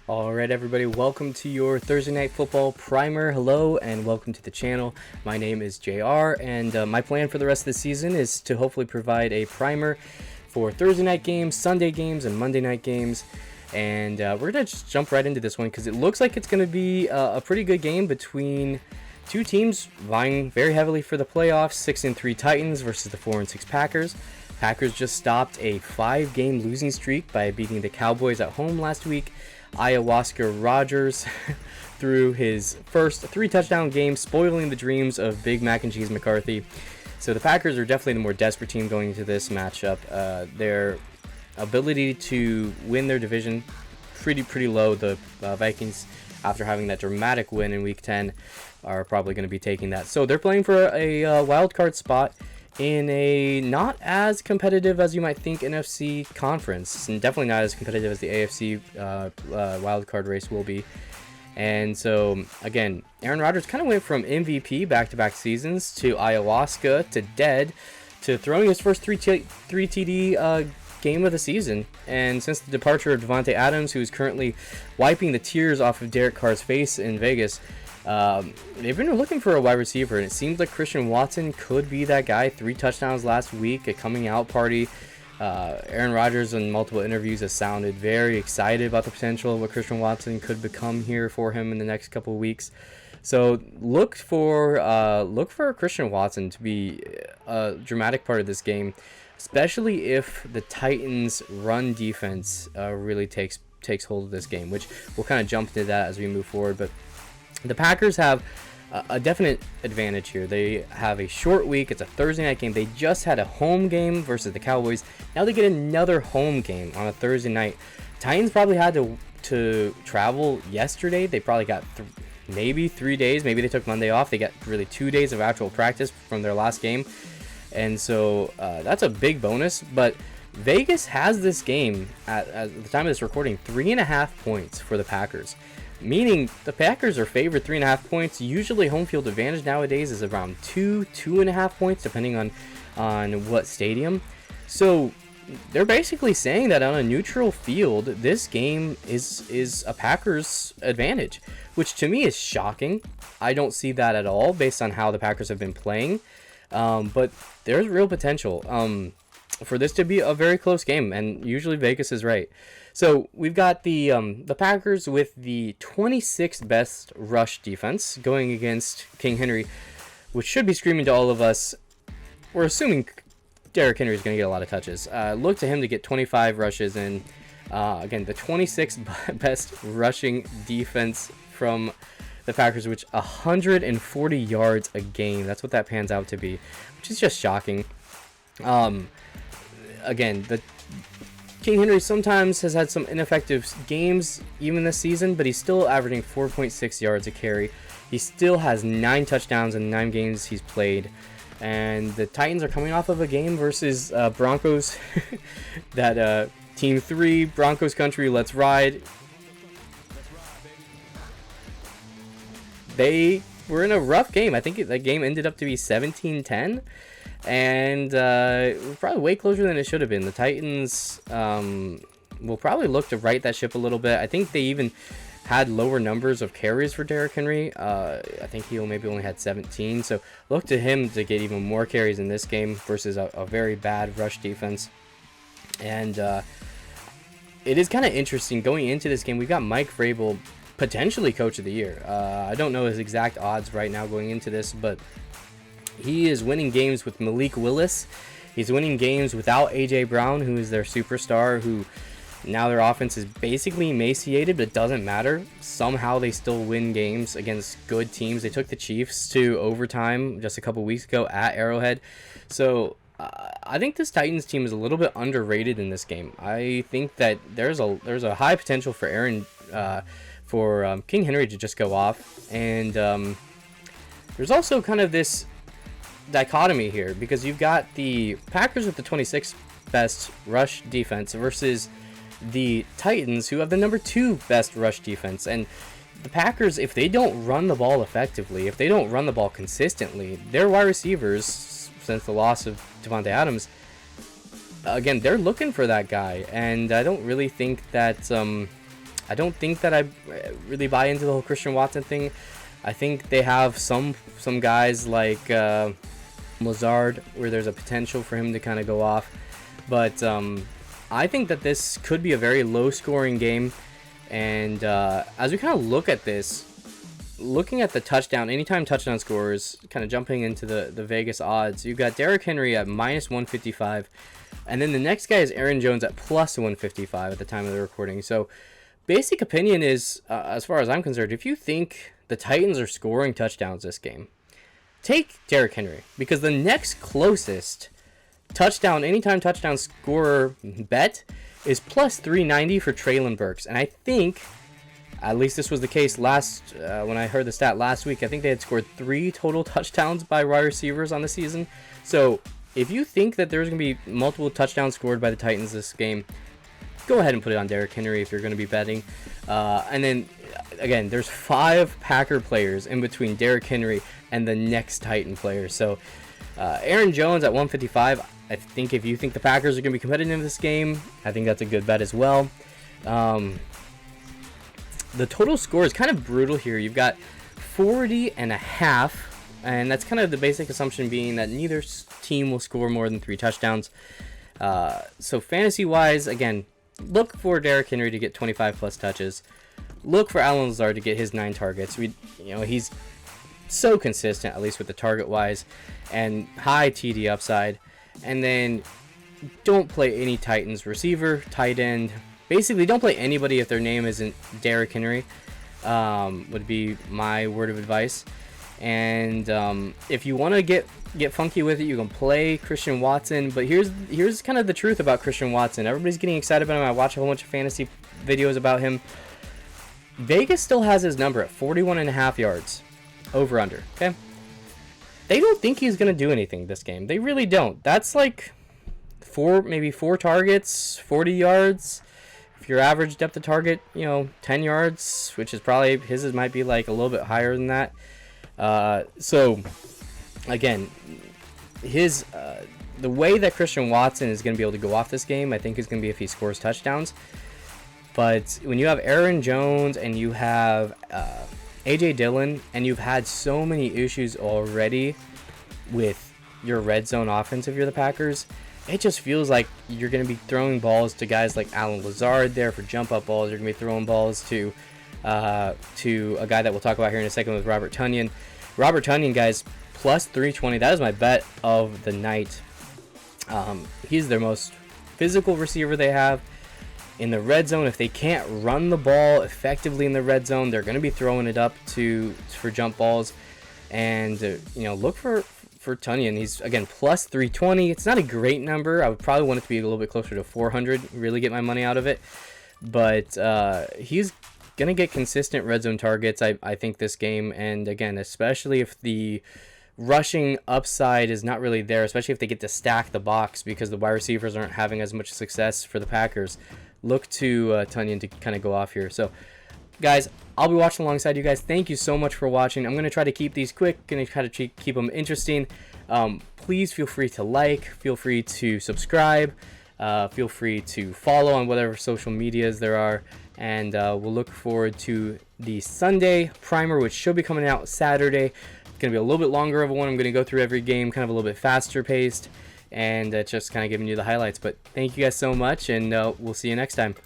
All right, everybody, welcome to your Thursday Night Football Primer. Hello, and welcome to the channel. My name is JR, and my plan for the rest of the season is to hopefully provide a primer for Thursday night games, Sunday games, and Monday night games. And we're going to just jump right into this one because it looks like it's going to be a pretty good game between two teams vying very heavily for the playoffs. 6-3 Titans versus the 4-6 Packers. Packers just stopped a 5-game losing streak by beating the Cowboys at home last week. Ayahuasca Rogers threw his first 3-touchdown game, spoiling the dreams of Big Mac and Cheese McCarthy. So the Packers are definitely the more desperate team going into this matchup. Their ability to win their division pretty low. The Vikings, after having that dramatic win in Week 10, are probably going to be taking that. So they're playing for a wild card spot in a not as competitive as you might think NFC conference, and definitely not as competitive as the AFC wildcard race will be. And so, again, Aaron Rodgers kind of went from MVP back-to-back seasons to ayahuasca to dead to throwing his first 3 TD game of the season. And since the departure of Davante Adams, who is currently wiping the tears off of Derek Carr's face in Vegas, they've been looking for a wide receiver, and it seems like Christian Watson could be that guy. 3 touchdowns last week, a coming out party. Aaron Rodgers in multiple interviews has sounded very excited about the potential of what Christian Watson could become here for him in the next couple of weeks. So look for Christian Watson to be a dramatic part of this game, especially if the Titans' run defense really takes hold of this game, which we'll kind of jump into that as we move forward. But the Packers have a definite advantage here. They have a short week. It's a Thursday night game. They just had a home game versus the Cowboys. Now they get another home game on a Thursday night. Titans probably had to travel yesterday. They probably got maybe 3 days. Maybe they took Monday off. They got really 2 days of actual practice from their last game. And so that's a big bonus. But Vegas has this game at the time of this recording 3.5 points for the Packers. Meaning the Packers are favored 3.5 points. Usually home field advantage nowadays is around 2.5 points, depending on what stadium. So they're basically saying that on a neutral field, this game is a Packers advantage, which to me is shocking. I don't see that at all based on how the Packers have been playing. But there's real potential for this to be a very close game, and usually Vegas is right. So we've got the Packers with the 26th best rush defense going against King Henry, which should be screaming to all of us. We're assuming Derrick Henry is going to get a lot of touches. Look to him to get 25 rushes, and again, the 26th best rushing defense from the Packers, which 140 yards a game. That's what that pans out to be, which is just shocking. Again, the King Henry sometimes has had some ineffective games even this season, but he's still averaging 4.6 yards a carry. He still has 9 touchdowns in 9 games he's played. And the Titans are coming off of a game versus Broncos. That Team 3, Broncos country, let's ride. They were in a rough game. I think that game ended up to be 17-10. And probably way closer than it should have been. The Titans will probably look to right that ship a little bit. I think they even had lower numbers of carries for Derrick Henry. I think he maybe only had 17. So look to him to get even more carries in this game versus a very bad rush defense. And it is kind of interesting going into this game. We've got Mike Vrabel, potentially Coach of the Year. I don't know his exact odds right now going into this, but he is winning games with Malik Willis. He's winning games without A.J. Brown, who is their superstar, who now their offense is basically emaciated, but it doesn't matter. Somehow they still win games against good teams. They took the Chiefs to overtime just a couple weeks ago at Arrowhead. So I think this Titans team is a little bit underrated in this game. I think that there's a high potential for King Henry to just go off. And there's also kind of this dichotomy here, because you've got the Packers with the 26th best rush defense versus the Titans, who have the number 2 best rush defense. And the Packers, if they don't run the ball effectively, if they don't run the ball consistently, their wide receivers, since the loss of Davante Adams, again, they're looking for that guy. And I don't really think that I don't think that I really buy into the whole Christian Watson thing. I think they have some guys like Lazard where there's a potential for him to kind of go off. But I think that this could be a very low-scoring game. And as we kind of look at this, looking at the touchdown, anytime touchdown scores, kind of jumping into the Vegas odds, you've got Derrick Henry at -155. And then the next guy is Aaron Jones at +155 at the time of the recording. So basic opinion is, as far as I'm concerned, if you think the Titans are scoring touchdowns this game, take Derrick Henry, because the next closest touchdown, anytime touchdown scorer bet is +390 for Treylon Burks. And I think, at least this was the case last, when I heard the stat last week, I think they had scored 3 total touchdowns by wide receivers on the season. So if you think that there's going to be multiple touchdowns scored by the Titans this game, go ahead and put it on Derrick Henry if you're going to be betting. And then, again, there's 5 Packer players in between Derrick Henry and the next Titan player. So Aaron Jones at 155, I think if you think the Packers are going to be competitive in this game, I think that's a good bet as well. The total score is kind of brutal here. You've got 40.5, and that's kind of the basic assumption being that neither team will score more than 3 touchdowns. So fantasy-wise, again, look for Derrick Henry to get 25-plus touches. Look for Allen Lazard to get his 9 targets. He's so consistent, at least with the target-wise, and high TD upside. And then don't play any Titans receiver, tight end. Basically, don't play anybody if their name isn't Derrick Henry, would be my word of advice. And if you want to get funky with it, you can play Christian Watson. But here's kind of the truth about Christian Watson. Everybody's getting excited about him. I watch a whole bunch of fantasy videos about him. Vegas still has his number at 41.5 yards, over under. Okay, they don't think he's gonna do anything this game. They really don't. That's like maybe 4 targets, 40 yards. If your average depth of target, 10 yards, which is probably his might be like a little bit higher than that. So again, the way that Christian Watson is going to be able to go off this game, I think, is going to be if he scores touchdowns. But when you have Aaron Jones and you have A.J. Dillon, and you've had so many issues already with your red zone offense if you're the Packers, it just feels like you're going to be throwing balls to guys like Allen Lazard there for jump up balls. You're going to be throwing balls to a guy that we'll talk about here in a second with Robert Tonyan. Robert Tonyan, guys, +320. That is my bet of the night. He's their most physical receiver they have in the red zone. If they can't run the ball effectively in the red zone, they're going to be throwing it up for jump balls. And look for Tonyan. He's, again, +320. It's not a great number. I would probably want it to be a little bit closer to 400, really get my money out of it. But he's going to get consistent red zone targets, I think, this game. And again, especially if the rushing upside is not really there, especially if they get to stack the box because the wide receivers aren't having as much success for the Packers, look to Tonyan to kind of go off here. So, guys, I'll be watching alongside you guys. Thank you so much for watching. I'm going to try to keep these quick, going to try to keep them interesting. Please feel free to like, feel free to subscribe, feel free to follow on whatever social medias there are. And we'll look forward to the Sunday primer, which should be coming out Saturday. It's going to be a little bit longer of a one. I'm going to go through every game kind of a little bit faster paced and just kind of giving you the highlights. But thank you guys so much, and we'll see you next time.